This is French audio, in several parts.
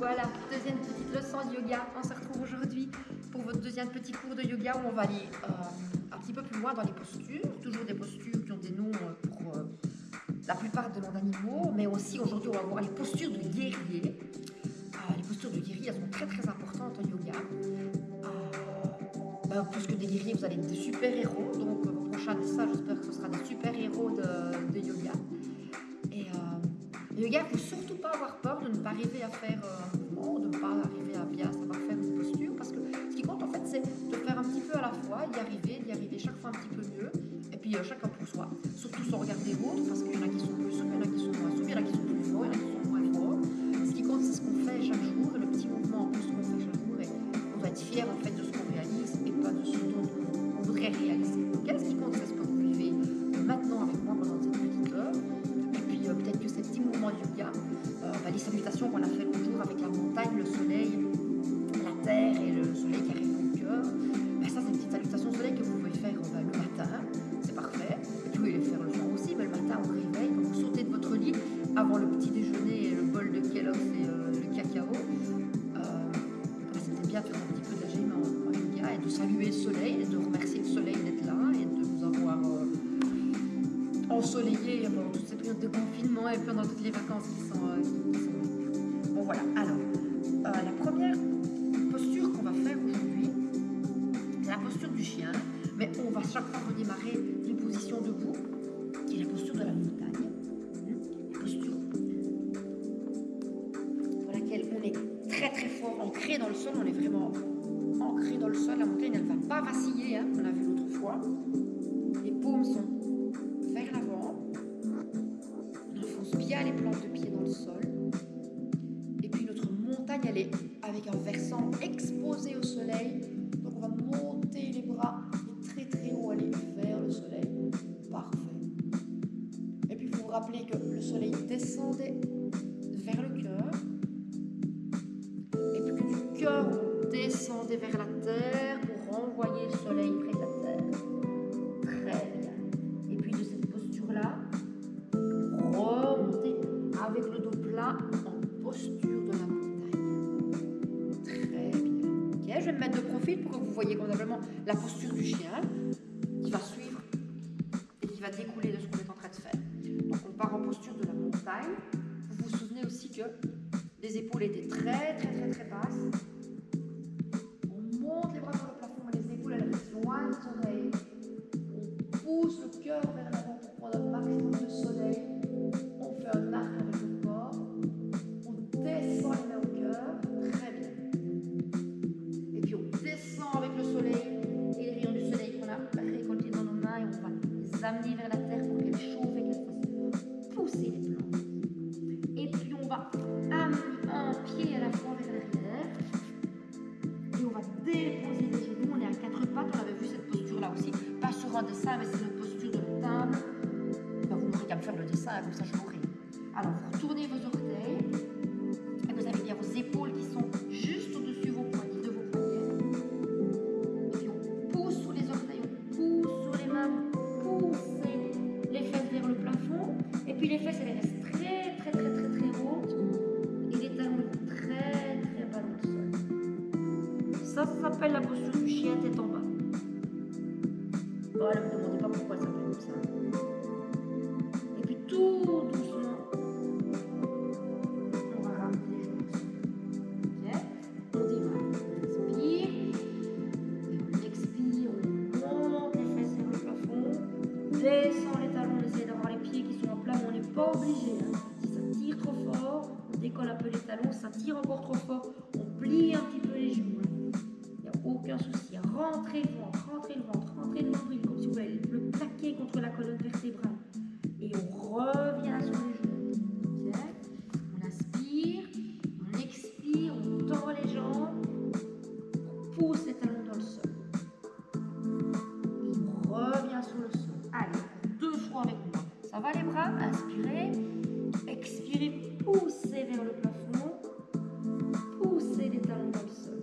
Voilà, deuxième petite leçon de yoga. On se retrouve aujourd'hui pour votre deuxième petit cours de yoga où on va aller un petit peu plus loin dans les postures. Toujours des postures qui ont des noms pour la plupart des noms d'animaux, mais aussi aujourd'hui on va voir les postures de guerrier. Les postures de guerrier, elles sont très très importantes en yoga. Plus que des guerriers, vous allez être des super-héros. Donc au prochain dessin, j'espère que ce sera des super-héros de yoga. Et le yoga, il ne faut surtout pas avoir peur de ne pas arriver à faire un mouvement, de ne pas arriver à bien savoir faire une posture, parce que ce qui compte en fait, c'est de faire un petit peu à la fois, d'y arriver chaque fois un petit peu mieux, et puis chacun pour soi, surtout sans regarder l'autre, parce qu'il y en a qui sont plus souples, il y en a qui sont moins souples, il y en a qui sont plus forts, il y en a qui sont moins forts. Ce qui compte, c'est ce qu'on fait chaque jour, et le petit mouvement en plus qu'on fait chaque jour, et on doit être fier en fait de ce qu'on réalise, et pas de ce dont on voudrait réaliser. Donc, ce qui compte, c'est ce que vous vivez maintenant avec moi pendant cette petite heure. Peut-être que ces petits mouvements de yoga, les salutations qu'on a fait l'autre jour avec la montagne, le soleil, la terre et le soleil qui arrive au cœur, ça c'est une petite salutation au soleil que vous pouvez faire le matin, c'est parfait. Et puis vous pouvez le faire le soir aussi, mais le matin au réveil, quand vous sautez de votre lit, avant le petit déjeuner et le bol de Kellogg's et le cacao, c'était bien de faire un petit peu de la gym en yoga et de saluer le soleil et de remercier le soleil d'être là et de nous avoir ensoleillé pendant toute cette période de confinement et pendant toutes les vacances qui sont Bon voilà, alors la première posture qu'on va faire aujourd'hui, c'est la posture du chien, mais on va chaque fois redémarrer d'une position debout, qui est la posture de la montagne, la posture dans laquelle on est très très fort ancré dans le sol, on est vraiment ancré dans le sol, la montagne elle ne va pas vaciller, on l'a vu l'autre fois, les paumes sont vers l'avant, on enfonce bien les plantes de pied dans le sol, et puis notre montagne elle est avec un versant exposé au soleil, donc on va monter les bras et très très haut aller vers le soleil, parfait. Et puis il faut vous rappeler que le soleil descendait vers le cœur, et puis que du cœur on descendait vers la terre pour renvoyer le soleil près de la terre. Très bien. Et puis de cette posture-là, remonter avec le dos plat en posture de la montagne. Très bien. Ok, je vais me mettre de profil pour que vous voyez convenablement la posture du chien qui va suivre et qui va découler de ce qu'on est en train de faire. Donc on part en posture de la montagne. Vous vous souvenez aussi que les épaules étaient très très très très basses. On monte les bras vers le plafond, mais les épaules elles restent loin des oreilles. Pousse le cœur vers l'avant pour prendre un maximum de soleil. On fait un arc avec le corps. On descend les mains au cœur. Très bien. Et puis on descend avec le soleil et les rayons du soleil qu'on a récoltés dans nos mains et on va les amener vers la terre pour qu'elles chauffent et qu'elles fassent pousser les plantes. Et puis on va amener un pied à la fois vers l'arrière. Et on va déposer les genoux. On est à quatre pattes. On avait vu cette posture-là aussi. Pas sur un dessin, mais c'est notre posture de la table. Vous n'aurez qu'à me faire le dessin, comme ça je l'aurai. Alors, vous retournez vos orteils. Et vous avez bien vos épaules qui sont juste au-dessus de vos poignets. Et puis on pousse sous les orteils, on pousse sur les mains, on pousse les fesses vers le plafond. Et puis les fesses, elles restent très, très, très, très, très hautes. Et les talons très, très bas dans le sol. Ça s'appelle la posture du chien tête en bas. Voilà, ne me demandez pas pourquoi ça s'appelle comme ça. Et puis tout doucement, on va ramener les genoux au sol. Ok, on démarre. On inspire et on expire. On monte les fesses vers le plafond, descend les talons, on essaie d'avoir les pieds qui sont en plat, mais on n'est pas obligé. Si ça tire trop fort, on décolle un peu les talons. Si ça tire encore trop fort, on plie un petit peu les genoux. Il n'y a aucun souci. Rentrez le ventre, rentrez le ventre, rentrez le nombril, comme si vous voulez le plaquer contre la colonne vertébrale. Et on revient sur les genoux. Okay. On inspire, on expire, on tend les jambes, on pousse les talons dans le sol. Et on revient sur le sol. Allez, deux fois avec moi. Ça va les bras? Inspirez, expirez, poussez vers le plafond, poussez les talons dans le sol.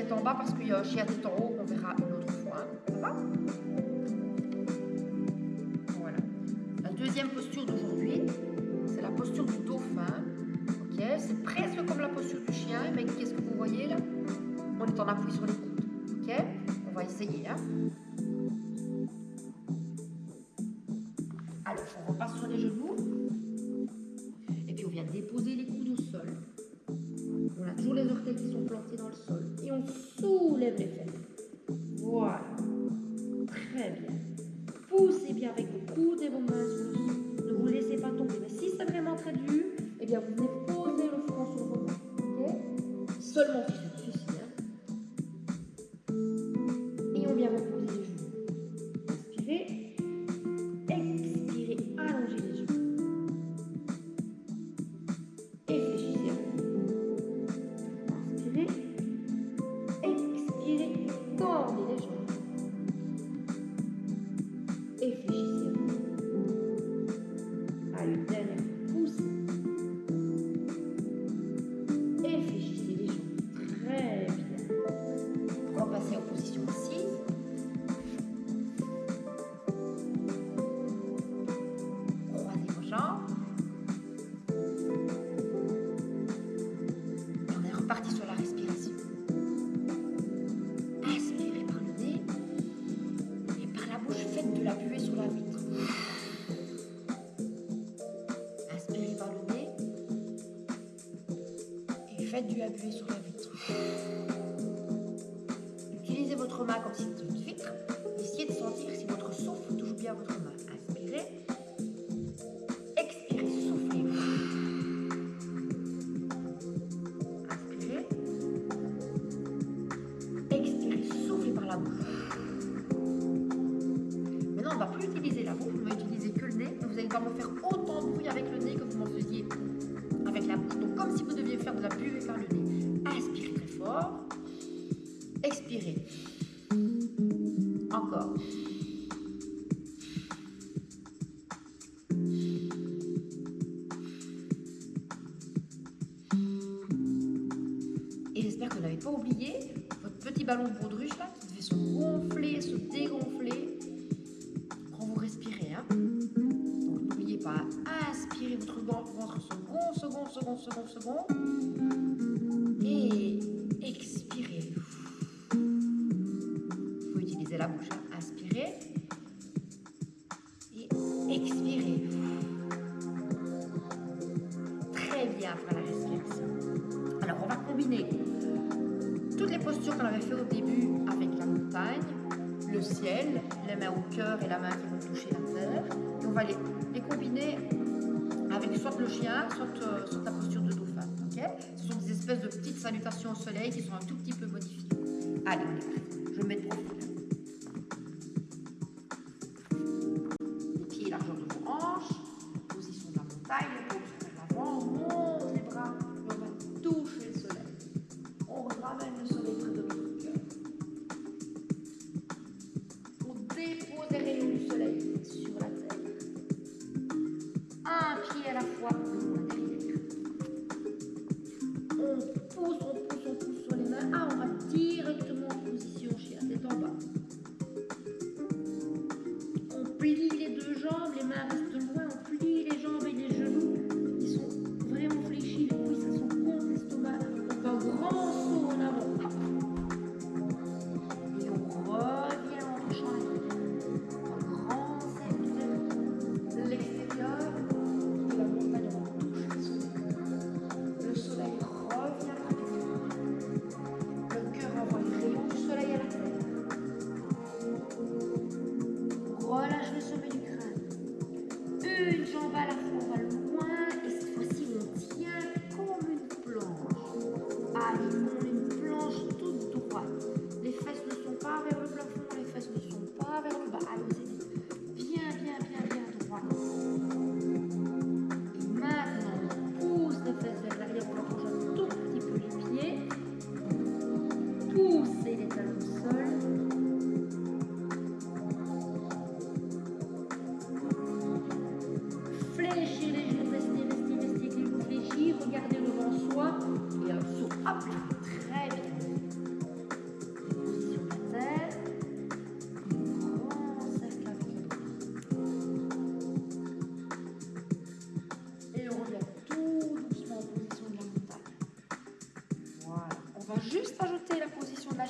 tête en bas parce qu'il y a un chien tête en haut qu'on verra une autre fois. Ça va? Voilà. La deuxième posture d'aujourd'hui, c'est la posture du dauphin. Ok, c'est presque comme la posture du chien, mais qu'est-ce que vous voyez là? On est en appui sur les coudes. Ok, on va essayer. Hein. Alors, on repasse sur les genoux. Et puis on vient déposer les coudes au sol. On a toujours les orteils qui sont plantés dans le sol. Et on soulève les fesses. Voilà. Très bien. Poussez bien avec vos coudes et vos mains sur le sol. Ne vous laissez pas tomber. Mais si c'est vraiment très dur, eh bien vous venez poser le front sur vos mains. Okay? Seulement si c'est difficile. Hein? Et on vient reposer les genoux. Inspirez. Expirez. Allongez les genoux. Et fléchissez. Inspirez. Expirez. Tendez les jambes. Et fléchissez. Allez, dernière fois. Poussez. Et fléchissez les jambes. Très bien. Repassez en position assise. Croisez vos jambes. Et on est reparti sur la respiration. Inspirez par le nez. Et par la bouche, faites de la buée sur la vitre. Inspirez par le nez. Et faites du buée sur la vitre. Utilisez votre main comme si c'était une vitre. Essayez de sentir si votre souffle touche bien votre main. Inspirez. Expirez, soufflez. Inspirez. Expirez, soufflez par la bouche. Maintenant, on ne va plus utiliser la bouche, on va utiliser que le nez. Vous allez quand même faire autant de bruit avec le nez que vous m'en faisiez avec la bouche. Donc, comme si vous deviez faire de la buée par le nez. Inspirez très fort. Expirez. Encore. Et j'espère que vous n'avez pas oublié votre petit ballon de baudruche là qui devait se gonfler, se dégonfler quand vous respirez. Hein. Donc n'oubliez pas, inspirez votre ventre second. Et expirez. Il faut utiliser la bouche. Hein. Inspirez. Et expirez. Très bien après la respiration. Alors on va combiner toutes les postures qu'on avait fait au début avec la montagne, le ciel, les mains au cœur et la main qui vont toucher la terre. Et on va les combiner avec soit le chien, soit la posture de dauphin. Okay, ce sont des espèces de petites salutations au soleil qui sont un tout petit peu modifiées. Allez, on est prêt. Je mets de profil. Les pieds largeur de vos hanches, position de la montagne, les paumes vers l'avant, on monte les bras et on va toucher le soleil. On ramène le soleil près de notre cœur. On dépose les rayons du soleil sur la terre. Un pied à la fois, le loin derrière. On pousse sur les mains. Ah, on va directement en position.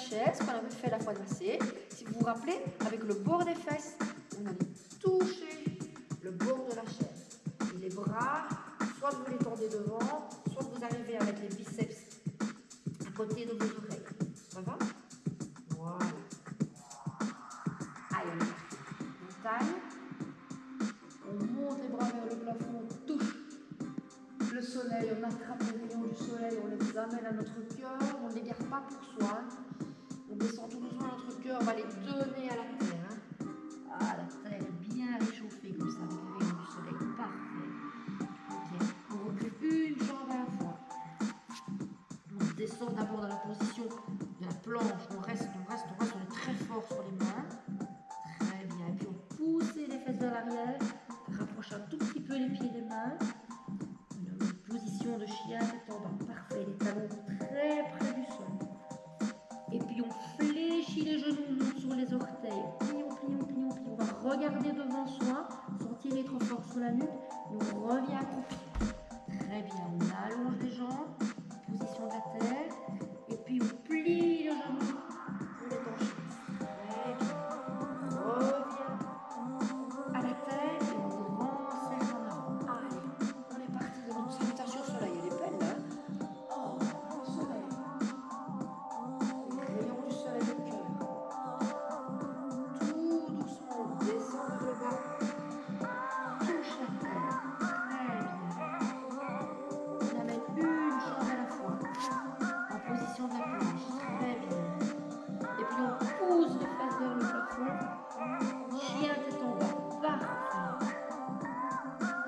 chaise qu'on avait fait la fois passée. Si vous vous rappelez, avec le bord des fesses, on allait toucher le bord de la chaise. Et les bras, soit vous les tendez devant, soit vous arrivez à mettre les biceps à côté de vos oreilles. Ça va? Voilà. Allez, on est parti. Montagne. On monte les bras vers le plafond, on touche le soleil, on attrape les rayons du soleil, on les amène à notre cœur, on ne les garde pas pour soi. On descend tout doucement notre cœur, on va les donner à la terre. Ah, la terre est bien réchauffée comme ça, avec les rayons du soleil. Parfait. Ok, on recule une jambe à la fois. On descend d'abord dans la position de la planche, on reste, on est très fort sur les mains. Très bien, et puis on pousse les fesses vers l'arrière, rapproche un tout petit peu les pieds des mains. Une position de chien étendant, parfait, les talons très près du sol. Et puis on fléchit les genoux, on monte sur les orteils, plions. On va regarder devant soi, sans tirer trop fort sur la nuque, et on revient accroupi. Très bien, on allonge les jambes, position de la terre, et puis on plie les genoux, on est en chaise. Très bien, on revient à la terre et on grand cercle en avant. Allez, on est parti de notre salutation au soleil, elle est belle, hein? Oh, le soleil. Les rayons du soleil au cœur. Tout doucement, on descend vers le bas. Touche la terre. Très bien. On amène une jambe à la fois. En position de la planche. Très bien. Et puis on pousse les fesses vers le plafond. Chien tête en bas. Parfait.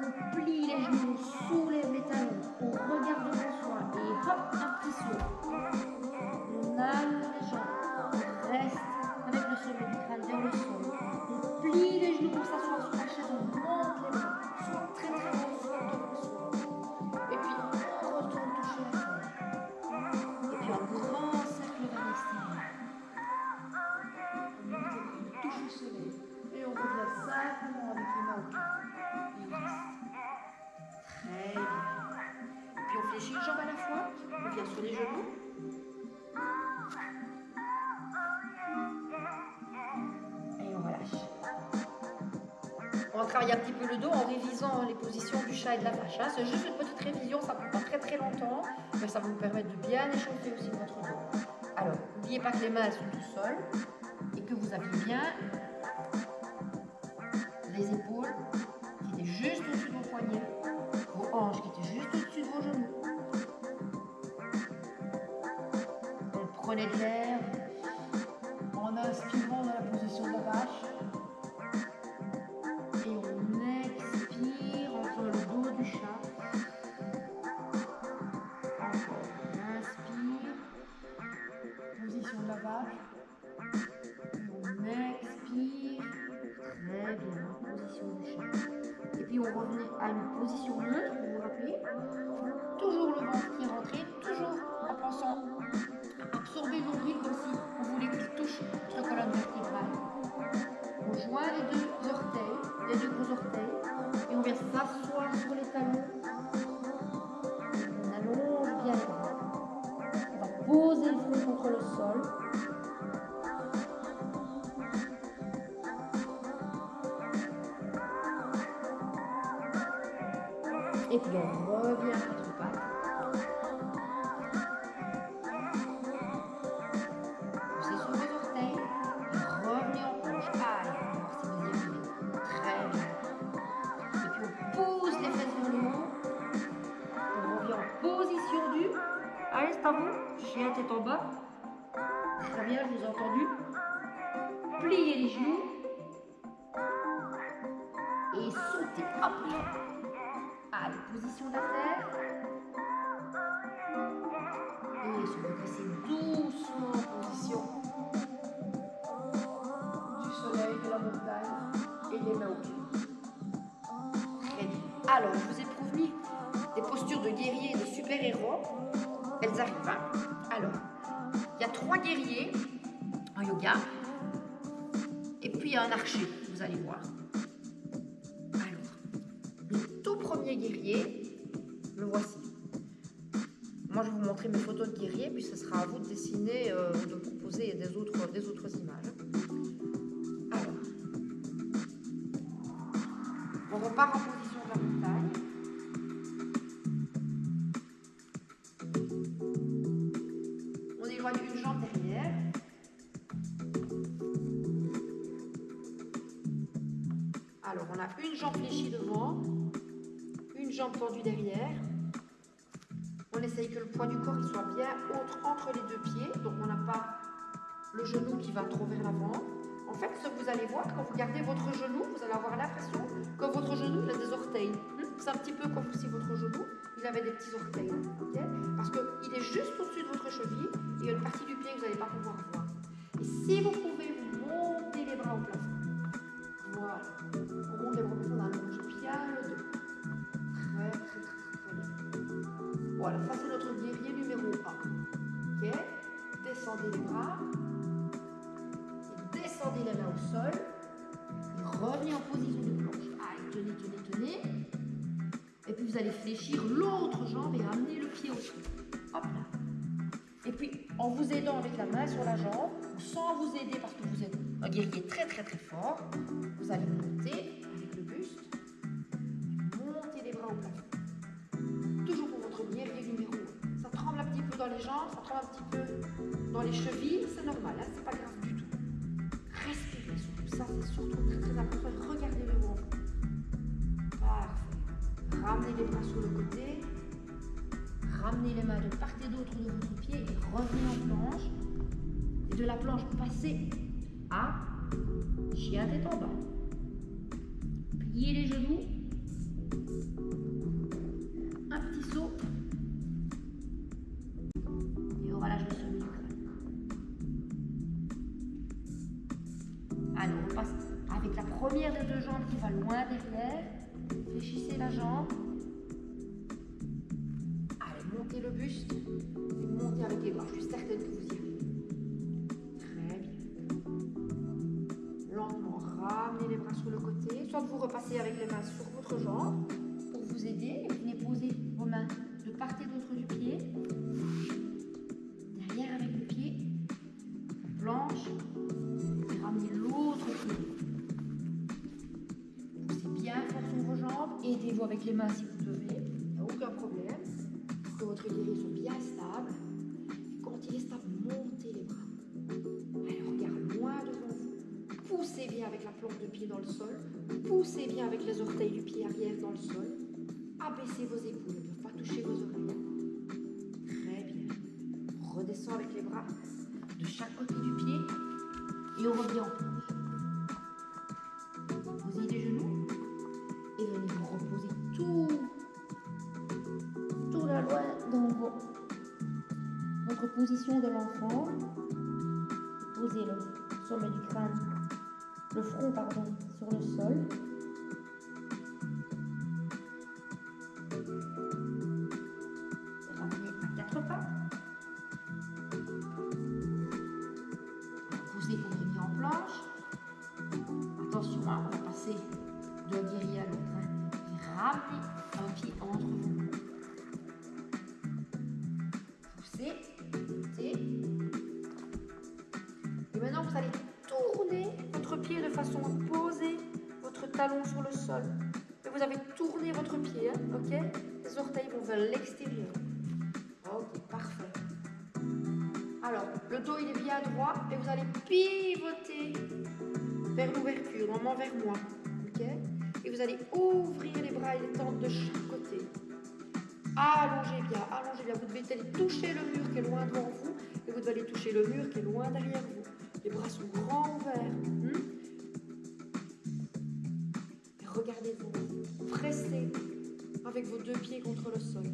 On plie les genoux, on soulève les talons. On regarde devant soi. Et hop, un petit saut. On allonge les jambes. On reste avec le sommet du crâne vers le sol. On plie les genoux pour s'asseoir sur la chaise. On monte les bras. Soit très haut, soit devant soi. Et puis on retourne toucher la terre. Et puis un grand cercle vers l'extérieur. On touche le soleil. Et on revient simplement avec les mains au cœur. Et on reste. Très bien. Puis on fléchit une jambe à la fois. On vient sur les genoux. Et on relâche. On va travailler un petit peu le dos en révisant les positions du chat et de la vache. C'est juste une petite révision, ça ne prend pas très longtemps, mais ça va vous permettre de bien échauffer aussi votre dos. Alors, n'oubliez pas que les mains elles sont tout seules et que vous avez bien les épaules qui étaient juste au-dessus de vos poignets, vos hanches qui étaient juste au-dessus de vos genoux. Donc prenez de l'air en inspirant dans la position de la vache. Et on expire en faisant le dos du chat. Encore. On inspire. Position de la vache. Et on expire. Très bien. Position du chat. Et puis on revenait à une position neutre, vous vous rappelez? Toujours le ventre qui est rentré, toujours en pensant à absorber le nombril comme si on voulait qu'il touche notre colonne vertébrale. On joint les deux orteils, les deux gros orteils, et on vient s'asseoir sur les talons. On allonge bien les bras. On va poser le front contre le sol. Et puis on revient à quatre pattes. Poussez sur vos orteils. Et revenez en planche. Allez, on va voir si vous y arrivez. Très bien. Et puis on pousse les fesses vers le haut. On revient en position du. Allez, c'est à vous. Chien tête en bas. Très bien, je vous ai entendu. Pliez les genoux. Et sautez. Hop là. Allez, position de la terre. Et se redresser doucement en position du soleil, de la montagne et les mains au cœur. Très bien. Alors, je vous ai promis des postures de guerrier et de super-héros. Elles arrivent. Hein. Alors, il y a 3 guerriers en yoga. Et puis il y a un archer, vous allez voir. Alors, le tout premier guerrier, le voici. moi, je vais vous montrer mes photos de guerrier, puis ce sera à vous de dessiner, de proposer des autres images. Alors, on repart en position de la montagne. On éloigne une jambe derrière. Alors, on a une jambe fléchie devant, une jambe tendue derrière. On essaye que le poids du corps il soit bien entre les deux pieds, donc on n'a pas le genou qui va trop vers l'avant. En fait, ce que vous allez voir, quand vous gardez votre genou, vous allez avoir l'impression que votre genou il a des orteils. C'est un petit peu comme si votre genou il avait des petits orteils, okay? Parce qu'il est juste au-dessus de votre cheville et il y a une partie du pied que vous n'allez pas pouvoir voir. Et si vous pouvez vous monter les bras au plafond, voilà, on monte les bras au plafond, on allonge bien le dos. Très bien. Voilà, ça c'est notre guerrier numéro 1. Ok, descendez les bras, et descendez les mains au sol, et revenez en position de planche. Allez, tenez. Et puis vous allez fléchir l'autre jambe et amener le pied au sol. Hop là. Et puis en vous aidant avec la main sur la jambe, ou sans vous aider parce que vous êtes un guerrier très fort, vous allez monter avec le buste, montez les bras au plafond. Toujours pour votre guerrier numéro 1. Ça tremble un petit peu dans les jambes, ça tremble un petit peu dans les chevilles, c'est normal, hein, c'est pas grave du tout. Respirez surtout, ça c'est surtout très important. Regardez le haut. Parfait. Ramenez les bras sur le côté, ramenez les mains de part et d'autre de votre pied et revenez en planche. Et de la planche, passez à chien tête en bas. Pliez les genoux. Un petit saut. Et on relâche le sommet du crâne. Alors, on passe avec la première des deux jambes qui va loin derrière. Fléchissez la jambe. Allez, montez le buste. Et montez avec les bras. Je suis certaine que vous y arrivez. Très bien. Lentement, ramenez les bras sur le côté. Soit vous repassez avec les mains sur votre jambe pour vous aider. Et venez poser vos mains de part et d'autre du pied. Derrière avec le pied. Planche. Et ramenez l'autre pied. Poussez bien fort sur vos jambes. Aidez-vous avec les mains si vous devez. Il n'y a aucun problème. Pour que votre guerrier soit bien stable. Et quand il est stable, montez les bras. Allez, regardez loin devant vous. Poussez bien avec la plante de pied dans le sol. Poussez bien avec les orteils du pied arrière dans le sol. Abaissez vos épaules, ne peuvent pas toucher vos oreilles. Très bien. Redescend avec les bras de chaque côté du pied et on revient en planche. Posez les genoux et venez vous reposer tout la loin dans votre position de l'enfant. Posez le sommet du crâne, le front sur le sol. Ramenez à 4 pattes. Poussez pour venir en planche. Attention, hein, on va passer d'un guerrier à l'autre. Ramenez un pied entre vous. Poussez, montez. Et maintenant, vous allez tourner votre pied de façon à poser votre talon sur le sol. Et vous avez tourné votre pied, hein, ok? Les orteils vont vers l'extérieur. Ok, parfait. Alors, le dos il est bien droit et vous allez pivoter vers l'ouverture, normalement vers moi, ok? Et vous allez ouvrir les bras et les tentes de chaque côté. Allongez bien. Vous devez aller toucher le mur qui est loin devant vous et vous devez aller toucher le mur qui est loin derrière vous. Les bras sont grands ouverts. Et regardez-vous. Pressez avec vos deux pieds contre le sol.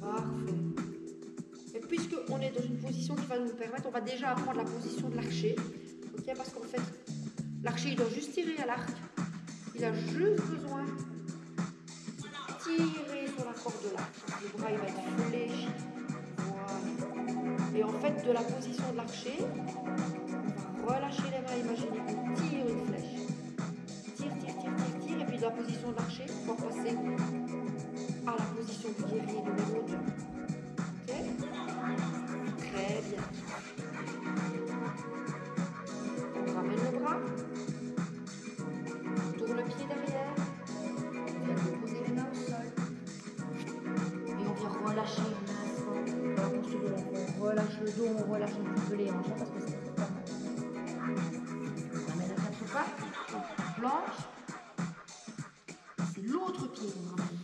Parfait. Et puisqu'on est dans une position qui va nous permettre, on va déjà apprendre la position de l'archer. Ok, parce qu'en fait, l'archer, il doit juste tirer à l'arc. Il a juste besoin de tirer sur la corde de l'arc. Le bras, il va être fléchi. Voilà. Et en fait, de la position de l'archer, on va relâcher les mains. Imaginez qu'on tire une flèche. Tire. Et puis de la position de l'archer, on va passer à la position du guerrier numéro 2. on relâche un petit peu les hanches parce que c'est pas mal. On ramène la quatre pattes, planche. C'est l'autre pied qu'on ramène.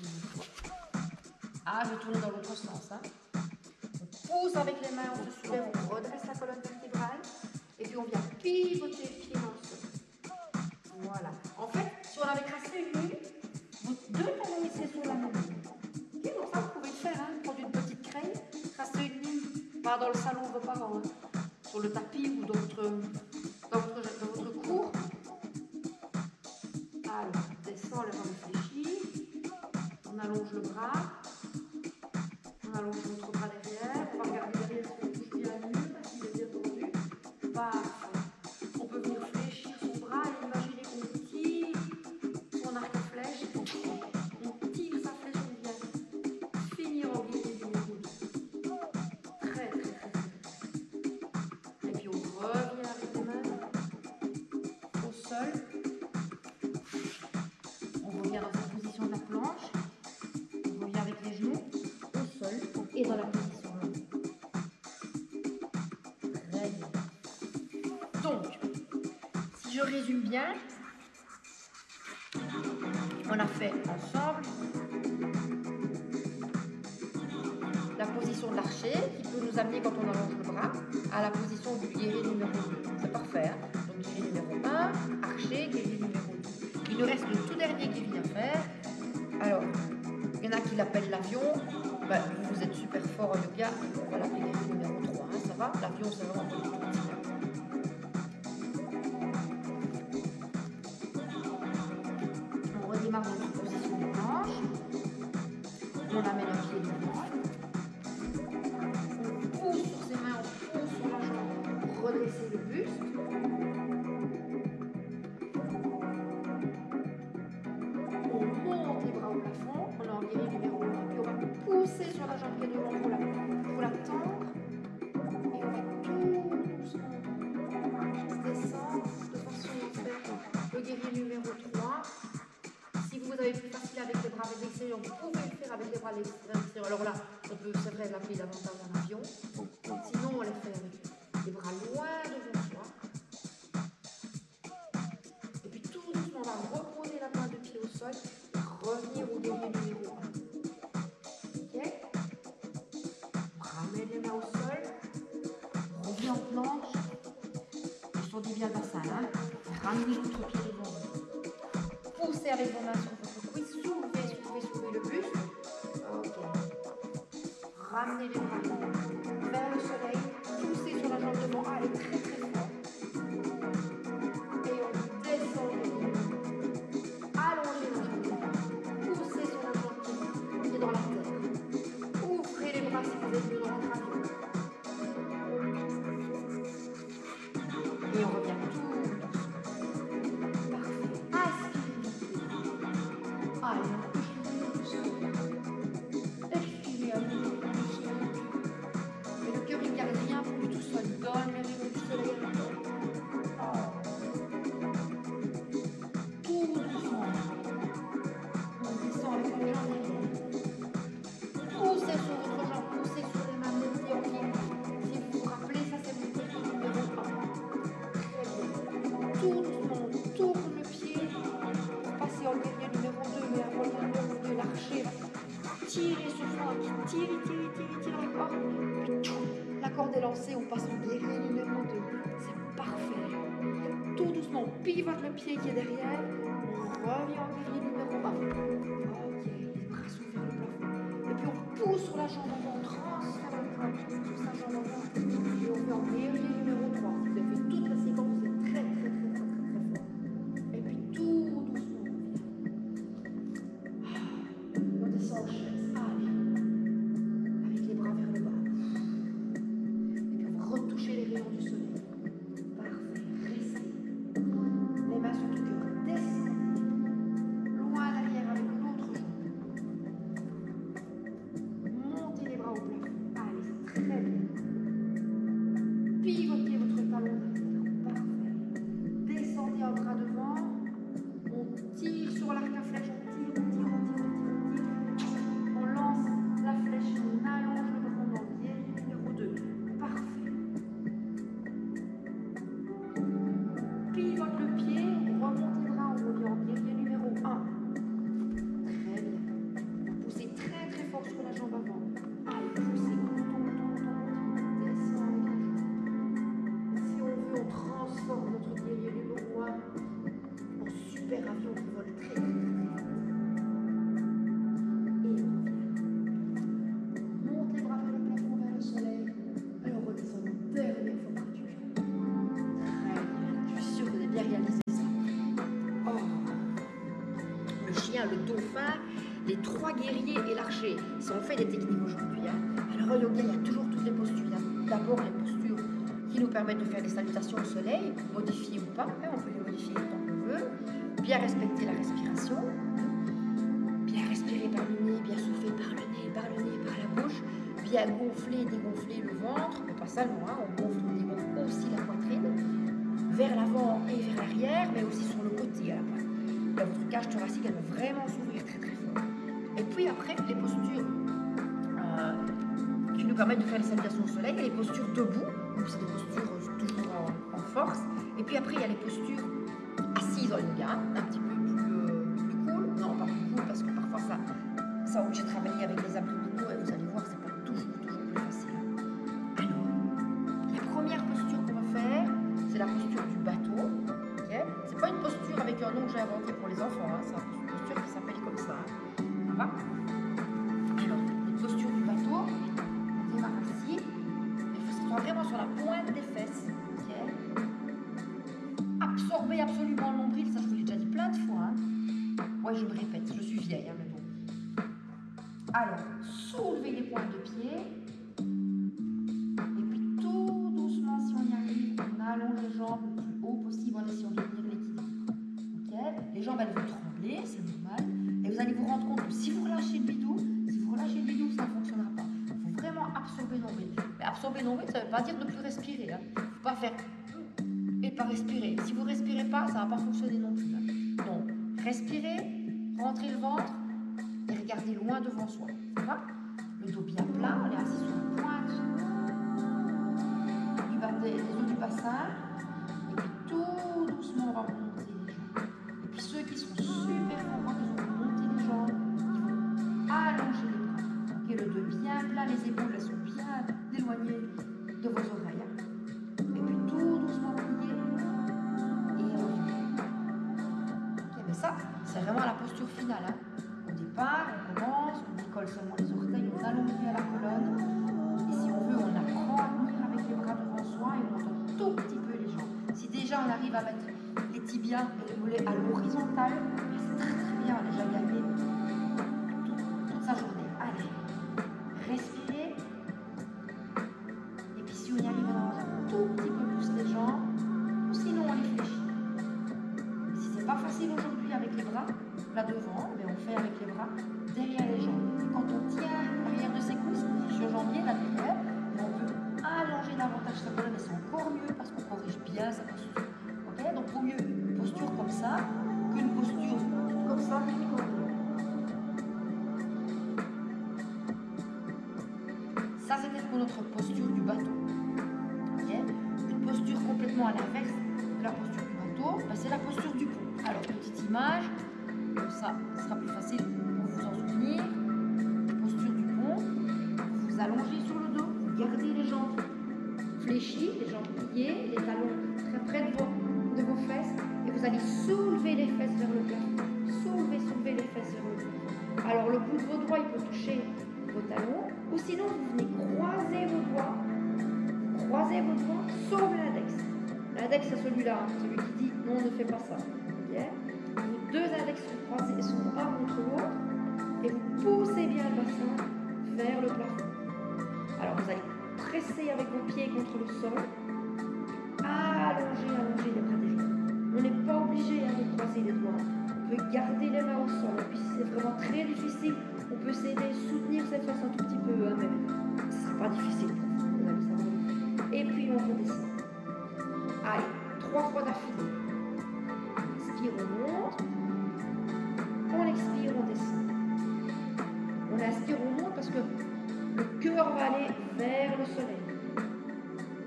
Ah, je vais tourner dans l'autre sens. Hein. On pousse avec les mains, on se soulève, on redresse la colonne vertébrale. Et puis on vient pivoter le pied dans le sol. Voilà. En fait, si on avait tracé une ligne, vos deux talons ici sur la même ligne. Ok, donc ça, vous pouvez le faire. Hein. Prendre une petite craie, tracer une ligne, pas dans le salon de vos parents, hein. Sur le tapis ou dans votre cour. Alors, on descend les bras réfléchis. On allonge le bras. On allonge notre bras derrière. On va regarder derrière si on touche bien le mur, s'il est bien tendu. Parfait. On peut venir fléchir son bras et imaginer qu'on tire son arc à flèche. On tire sa flèche, on vient finir en guillemets numéro 2. Très, très, très, très. Et puis on revient avec les mains au sol. On revient dans cette position de la planche. On revient avec les genoux au sol et dans la position longue. Très bien. Donc, si je résume bien, on a fait ensemble la position de l'archer qui peut nous amener quand on allonge le bras à la position du guerrier numéro 2. C'est parfait. Hein. Donc guerrier numéro 1, archer, guerrier numéro 2. Il nous reste le tout dernier guerrier à faire. Alors, il y en a qui l'appellent l'avion. Ben, vous êtes super fort en yoga, on va l'appeler guerrier numéro 3. Hein, ça va? L'avion, c'est vraiment tout petit. On redémarre dans une position de planche. On amène un pied devant. On pousse sur ses mains, on pousse sur la jambe. Redresser le buste. On monte les bras au plafond. On est en guerrier numéro 1. Puis on va pousser sur la jambe qui est devant pour la tendre. Et on va tout doucement descendre de façon à faire le guerrier numéro 3. Si vous avez plus facile avec les bras à l'extérieur, vous pouvez le faire avec les bras à l'extérieur. Alors là, on peut, c'est vrai, l'appeler davantage en avion. Sinon, on les fait avec les bras loin devant soi. Et puis tout doucement, on va reposer la pointe de pied au sol et revenir au guerrier numéro 1. Ok? On ramène les mains au sol. On revient en planche. Je t'en dis bien le bassin, hein? Ramenez votre pied devant vous. Poussez avec vos mains sur votre cuisse. Soulevez le buste. Ok. Ramenez les bras vers le soleil. Poussez sur la jambe devant. Allez, très très fort. Et on descend le pied. Allongez la jambe devant. Poussez sur la jambe qui est dans la terre. Ouvrez les bras si vous êtes mieux dans votre avion. Et on revient tout doucement. Parfait. Aspirez. Allez. Expirez un peu. Et le cœur il garde rien pour lui tout seul. Donne les rayons du soleil à la tête. Tout doucement. On descend avec les jambes derrière. Poussez sur votre jambe, poussez sur les mains, mettez en pied. Si vous vous rappelez, ça c'est mon pied numéro 1. Très bien. Tout doucement, on tourne le pied. Passez en guerrier numéro 2, mais avant le numéro 2, l'archer va tirer ce flanc, tire la corde. Puis la corde est lancée, on passe en guerrier numéro 2. C'est parfait. Tout doucement, on pivote le pied qui est derrière. On revient en guerrier numéro 1. Ok, les bras sont vers le plafond. Et puis on pousse sur la jambe avant, on transfère le poids sur sa jambe avant. Et on fait en guerrier numéro 3. Si vous avez fait toute la séquence, vous êtes très fort. Et puis tout doucement, on descend en chaise. Allez. Avec les bras vers le bas. Et puis on va retoucher les rayons du soleil. Parfait. Restez. Les mains sur le cœur. Descendez. Loin derrière avec l'autre jambe. Montez les bras au plafond. Allez, c'est très bien. Pivotez votre talon derrière. Parfait. Descendez un bras devant. On tire sur l'arc à flèche. On tire. On lance la flèche. On allonge le bras dans le guerrier numéro 2. Parfait. dauphin, les 3 guerriers et l'archer. Si on fait des techniques aujourd'hui, hein. Alors au yoga, il y a toujours toutes les postures. Il y a d'abord les postures qui nous permettent de faire des salutations au soleil, modifiées ou pas, hein, on peut les modifier autant qu'on veut. Bien respecter la respiration, bien respirer par le nez, bien souffler par le nez, par la bouche, bien gonfler et dégonfler le ventre, mais pas seulement, hein, on gonfle, on dégonfle aussi la poitrine, vers l'avant et vers l'arrière, mais aussi sur le côté à la pointe. Là, votre cage thoracique, elle va vraiment s'ouvrir très très fort. Et puis après, les postures qui nous permettent de faire les salutations au soleil, il y a les postures debout, donc c'est des postures toujours en force. Et puis après, il y a les postures assises en yoga, un petit peu plus cool. Non, pas plus cool, parce que parfois ça oblige de travailler avec les abdominaux et vous allez voir, c'est pas toujours plus facile. Alors, la première posture qu'on va faire, c'est la posture du bateau. Okay, c'est pas une posture avec un nom que j'ai inventé pour les enfants, hein, c'est une posture qui s'appelle comme ça. Ça va? Alors, les postures du bateau, on démarre assis, il faut se vraiment sur la pointe des fesses. Okay, absorber absolument le nombril, ça je vous l'ai déjà dit plein de fois. Hein. Ouais, je me répète, je suis vieille, hein, mais bon. Alors, soulevez les pointes de pied. Et puis tout doucement, si on y arrive, on allonge les jambes le plus haut possible en essayant de tenir l'équilibre. Okay, les jambes, elles vont trembler, c'est normal. Et vous allez vous rendre compte que si vous relâchez le bidou, ça ne fonctionnera pas. Il faut vraiment absorber le nombril. Mais absorber le nombril, ça ne veut pas dire ne plus respirer. Hein. Il ne faut pas faire et pas respirer. Si vous ne respirez pas, ça ne va pas fonctionner non plus. Hein. Donc, respirez, rentrez le ventre et regardez loin devant soi. Ça va? Le dos bien plat, on est assis sur la pointe des os du bassin. Et puis tout doucement, on va remonter les jambes. Et puis ceux qui sont super forts, ils vont remonter les jambes, ils vont allonger les bras. Okay, le dos bien plat, les épaules elles sont bien éloignées de vos oreilles. Et puis tout doucement plier et revenir. Okay, mais ça, c'est vraiment la posture finale. Hein. Au départ, on commence, on décolle seulement les orteils, on allonge bien la colonne. Et si on veut, on apprend à tenir avec les bras devant soi et on monte un tout petit peu les jambes. Si déjà on arrive à mettre les tibias et les mollets à l'horizontale, c'est très très bien, on a déjà gagné toute sa journée. Allez, respirez. Et puis si on y arrive, on avance un tout petit peu plus les jambes, ou sinon on les fléchit. Et si c'est pas facile aujourd'hui avec les bras, là devant, mais on fait avec les bras derrière les jambes. Et quand on tient l'arrière de ses cuisses, le jambier là derrière, et on peut allonger davantage sa colonne et c'est encore mieux parce qu'on corrige bien sa posture. Okay, donc vaut mieux une posture comme ça qu'une posture comme ça. Ça c'était pour notre posture du bateau. Okay, une posture complètement à l'inverse de la posture du bateau, ben, c'est la posture du pont. Alors petite image, ça sera plus facile pour vous en souvenir. Posture du pont, vous vous allongez sur le dos, vous gardez les jambes fléchies, les jambes pliées, les talons très près de vos fesses et vous allez soulever les fesses vers le plafond. Soulevez les fesses vers le plafond. Alors le bout de vos doigts, il peut toucher vos talons ou sinon vous venez croiser vos doigts. Croisez vos doigts, sauf l'index. L'index c'est celui-là, hein, celui qui dit non, ne fais pas ça. Okay, vos deux index sont croisés, sont un contre l'autre et vous poussez bien le bassin vers le plafond. Alors vous allez presser avec vos pieds contre le sol, allonger les bras des jambes. On n'est pas obligé de croiser les doigts. On peut garder les mains au sol. Et puis si c'est vraiment très difficile, on peut s'aider, soutenir cette face un tout petit peu, hein, mais ce ne sera pas difficile pour vous. Vous allez savoir. Et puis on redescend. Allez, 3 fois d'affilée. On inspire, on monte. On expire, on descend. On inspire, on monte parce que le cœur va aller vers le soleil.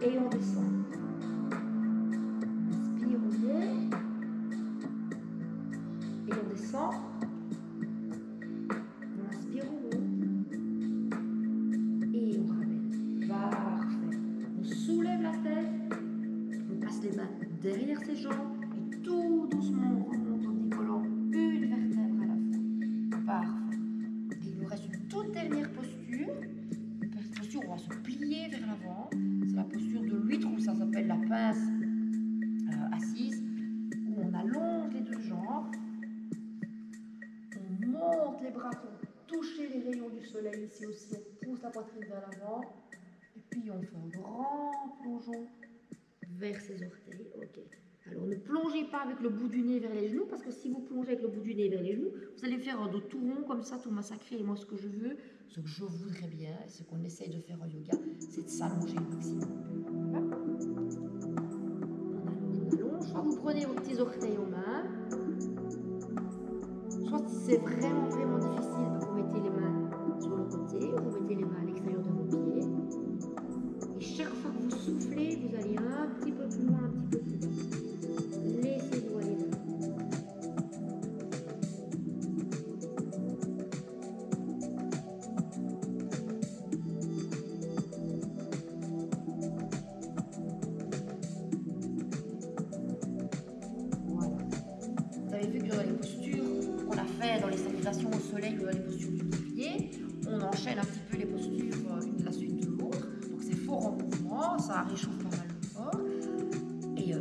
Et on descend. On inspire, on monte. Et on descend. On inspire, on monte. Et on ramène. Parfait. On soulève la tête. On passe les mains derrière ses jambes. Et tout doucement, on remonte en décollant une vertèbre à la fois. Parfait. Et il nous reste une toute dernière posture. Une posture où on va se plier vers l'avant. C'est la posture de l'huître, ou ça s'appelle la pince assise, où on allonge les deux jambes. On monte ici aussi, on pousse la poitrine vers l'avant. Et puis on fait un grand plongeon vers ses orteils. Ok. Alors ne plongez pas avec le bout du nez vers les genoux, parce que si vous plongez avec le bout du nez vers les genoux, vous allez faire un dos tout rond comme ça, tout massacré. Et moi, ce que je veux, ce que je voudrais bien, et ce qu'on essaye de faire en yoga, c'est de s'allonger au maximum. Voilà. On allonge. Soit vous prenez vos petits orteils aux mains, soit si c'est vraiment, vraiment difficile, vous mettez les mains sur le côté, vous mettez les mains à l'extérieur de vos pieds. Et chaque fois que vous soufflez, vous allez un petit peu plus loin, un petit peu plus loin. Laissez-vous aller là. Voilà. Vous avez vu que dans les postures qu'on a fait dans les salutations au soleil ou dans les postures du bouclier, on enchaîne un petit peu les postures une de la suite de l'autre. Donc c'est fort en mouvement, ça réchauffe pas mal le corps. Et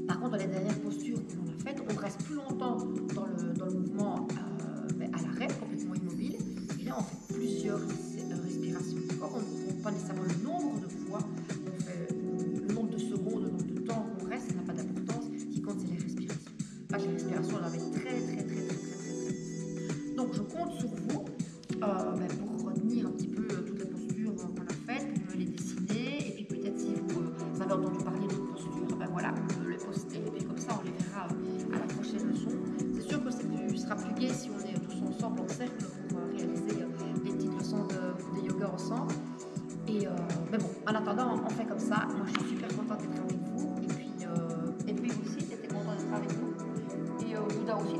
par contre, dans les dernières postures que l'on a faites, on reste plus longtemps dans le mouvement à l'arrêt, complètement immobile. Et là, on fait plusieurs respirations. D'accord, on ne compte pas nécessairement le nombre de fois, on fait le nombre de secondes, le nombre de temps qu'on reste, ça n'a pas d'importance. Ce qui compte, c'est les respirations. Là, les respirations, on en avait très. Donc, je compte sur vous pour retenir un petit peu toutes les postures qu'on a faites, pour me les dessiner. Et puis, peut-être si vous avez entendu parler d'autres postures, ben voilà, on peut les poster. Et puis, comme ça, on les verra à la prochaine leçon. C'est sûr que ce sera plus gai si on est tous ensemble en cercle pour réaliser les petites leçons de yoga ensemble. Mais bon, en attendant, on fait comme ça. Moi, je suis super contente d'être avec vous. Et puis vous aussi, j'étais contente d'être avec vous. Et Bouddha aussi,